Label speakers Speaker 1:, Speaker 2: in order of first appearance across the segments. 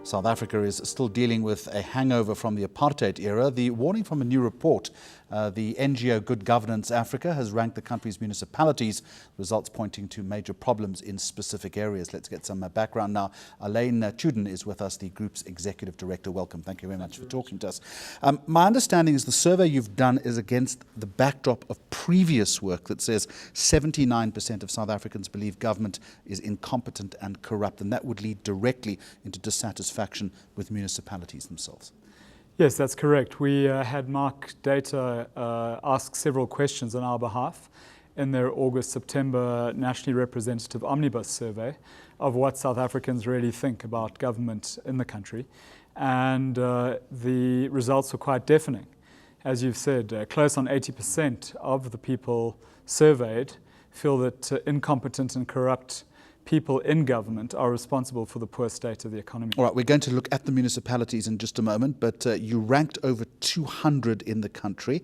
Speaker 1: South Africa is still dealing with a hangover from the apartheid era. The warning from a new report, the NGO Good Governance Africa has ranked the country's municipalities, results pointing to major problems in specific areas. Let's get some background now. Alain Tschudin is with us, the group's executive director. Welcome. Thank you very much for talking to us. My understanding is the survey you've done is against the backdrop of previous work that says 79% of South Africans believe government is incompetent and corrupt, and that would lead directly into dissatisfaction with municipalities themselves.
Speaker 2: Yes, that's correct. We had Mark Data ask several questions on our behalf in their August-September nationally representative omnibus survey of what South Africans really think about government in the country. And the results were quite deafening. As you've said, close on 80% of the people surveyed feel that incompetent and corrupt people in government are responsible for the poor state of the economy.
Speaker 1: All right, we're going to look at the municipalities in just a moment, but you ranked over 200 in the country.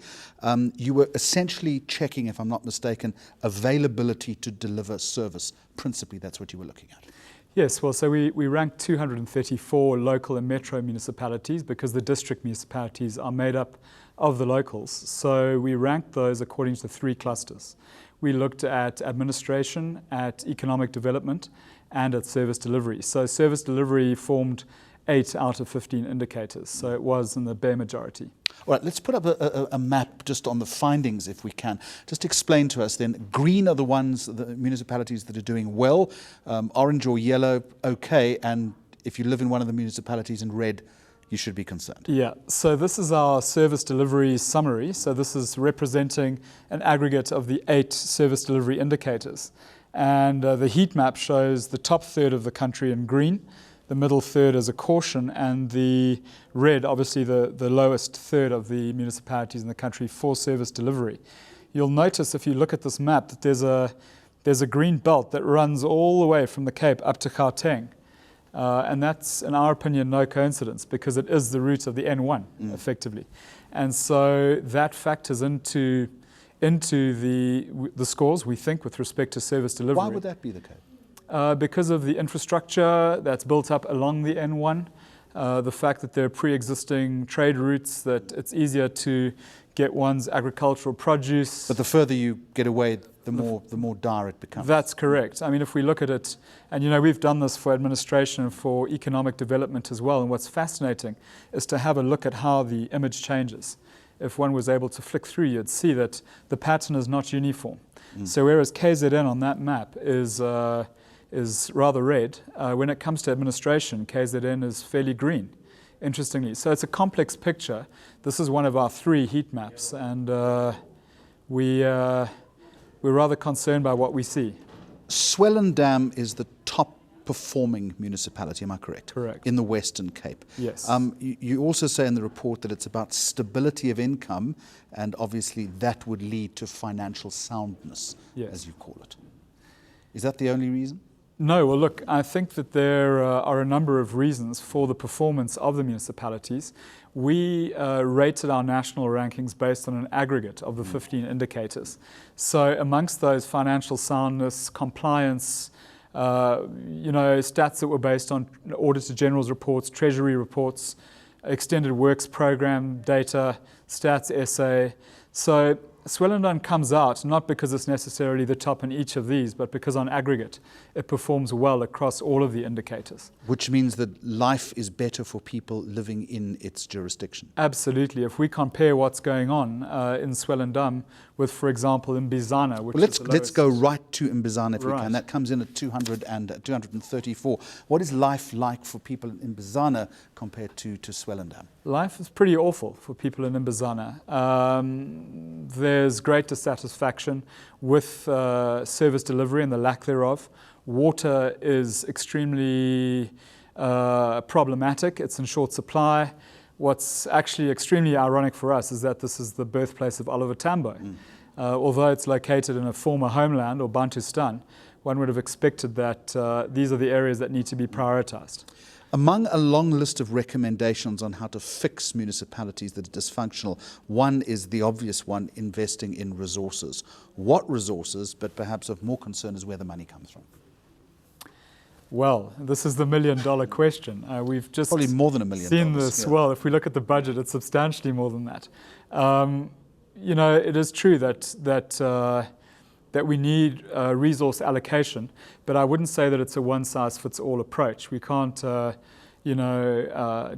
Speaker 1: You were essentially checking, if I'm not mistaken, availability to deliver service. Principally, that's what you were looking at.
Speaker 2: Yes, well, so we ranked 234 local and metro municipalities because the district municipalities are made up of the locals. So we ranked those according to 3 clusters. We looked at administration, at economic development, and at service delivery. So service delivery formed 8 out of 15 indicators. So it was in the bare majority.
Speaker 1: All right, let's put up a map just on the findings if we can. Just explain to us then, green are the ones, the municipalities that are doing well, orange or yellow, okay, and if you live in one of the municipalities in red, you should be concerned.
Speaker 2: Yeah, so this is our service delivery summary. So this is representing an aggregate of the 8 service delivery indicators. And the heat map shows the top third of the country in green, the middle third as a caution, and the red, obviously the lowest third of the municipalities in the country for service delivery. You'll notice if you look at this map that there's a green belt that runs all the way from the Cape up to Gauteng. And that's, in our opinion, no coincidence because it is the route of the N1, effectively. And so that factors into the scores, we think, with respect to service delivery.
Speaker 1: Why would that be the case?
Speaker 2: Because of the infrastructure that's built up along the N1, the fact that there are pre-existing trade routes, that it's easier to get one's agricultural produce.
Speaker 1: But the further you get away, the more dire it becomes.
Speaker 2: That's correct. I mean, if we look at it, and we've done this for administration and for economic development as well, and what's fascinating is to have a look at how the image changes. If one was able to flick through, you'd see that the pattern is not uniform. So whereas KZN on that map is rather red, when it comes to administration, KZN is fairly green, interestingly. So it's a complex picture. This is one of our 3 heat maps, and we're rather concerned by what we see.
Speaker 1: Swellendam is the top performing municipality, am I correct?
Speaker 2: Correct.
Speaker 1: In the Western Cape.
Speaker 2: Yes.
Speaker 1: You also say in the report that it's about stability of income, and obviously that would lead to financial soundness, as you call it. Is that the only reason?
Speaker 2: No, well look, I think that there are a number of reasons for the performance of the municipalities. We rated our national rankings based on an aggregate of the 15 indicators. So amongst those, financial soundness, compliance, stats that were based on Auditor General's reports, Treasury reports, extended works program data, stats essay. So Swellendam comes out not because it's necessarily the top in each of these, but because on aggregate it performs well across all of the indicators.
Speaker 1: Which means that life is better for people living in its jurisdiction.
Speaker 2: Absolutely. If we compare what's going on in Swellendam with, for example, Mbizana, which is the
Speaker 1: let's go right to Mbizana if we
Speaker 2: Right.
Speaker 1: can. That comes in at 234. What is life like for people in Mbizana compared to Swellendam?
Speaker 2: Life is pretty awful for people in Mbizana. There's great dissatisfaction with service delivery and the lack thereof. Water is extremely problematic. It's in short supply. What's actually extremely ironic for us is that this is the birthplace of Oliver Tambo. Although it's located in a former homeland, or Bantustan, one would have expected that these are the areas that need to be prioritized.
Speaker 1: Among a long list of recommendations on how to fix municipalities that are dysfunctional, one is the obvious one, investing in resources. What resources, but perhaps of more concern, is where the money comes from?
Speaker 2: Well, this is the million-dollar question. We've just
Speaker 1: probably more than $1 million.
Speaker 2: Seen this. Yeah. Well, if we look at the budget, it's substantially more than that. You know, it is true that we need resource allocation, but I wouldn't say that it's a one-size-fits-all approach. We can't,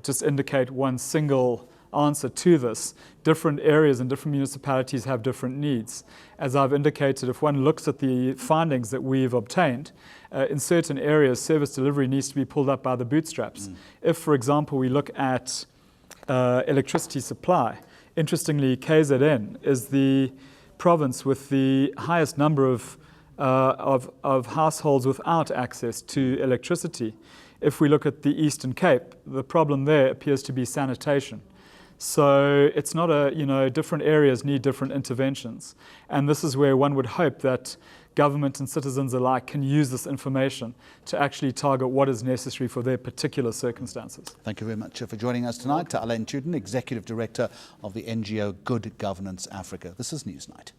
Speaker 2: just indicate one single answer to this. Different areas and different municipalities have different needs. As I've indicated, if one looks at the findings that we've obtained, in certain areas, service delivery needs to be pulled up by the bootstraps. If, for example, we look at electricity supply, interestingly, KZN is the province with the highest number of households without access to electricity. If we look at the Eastern Cape, the problem there appears to be sanitation. So it's not different areas need different interventions. And this is where one would hope that government and citizens alike can use this information to actually target what is necessary for their particular circumstances.
Speaker 1: Thank you very much for joining us tonight. Alain Tschudin, Executive Director of the NGO Good Governance Africa. This is Newsnight.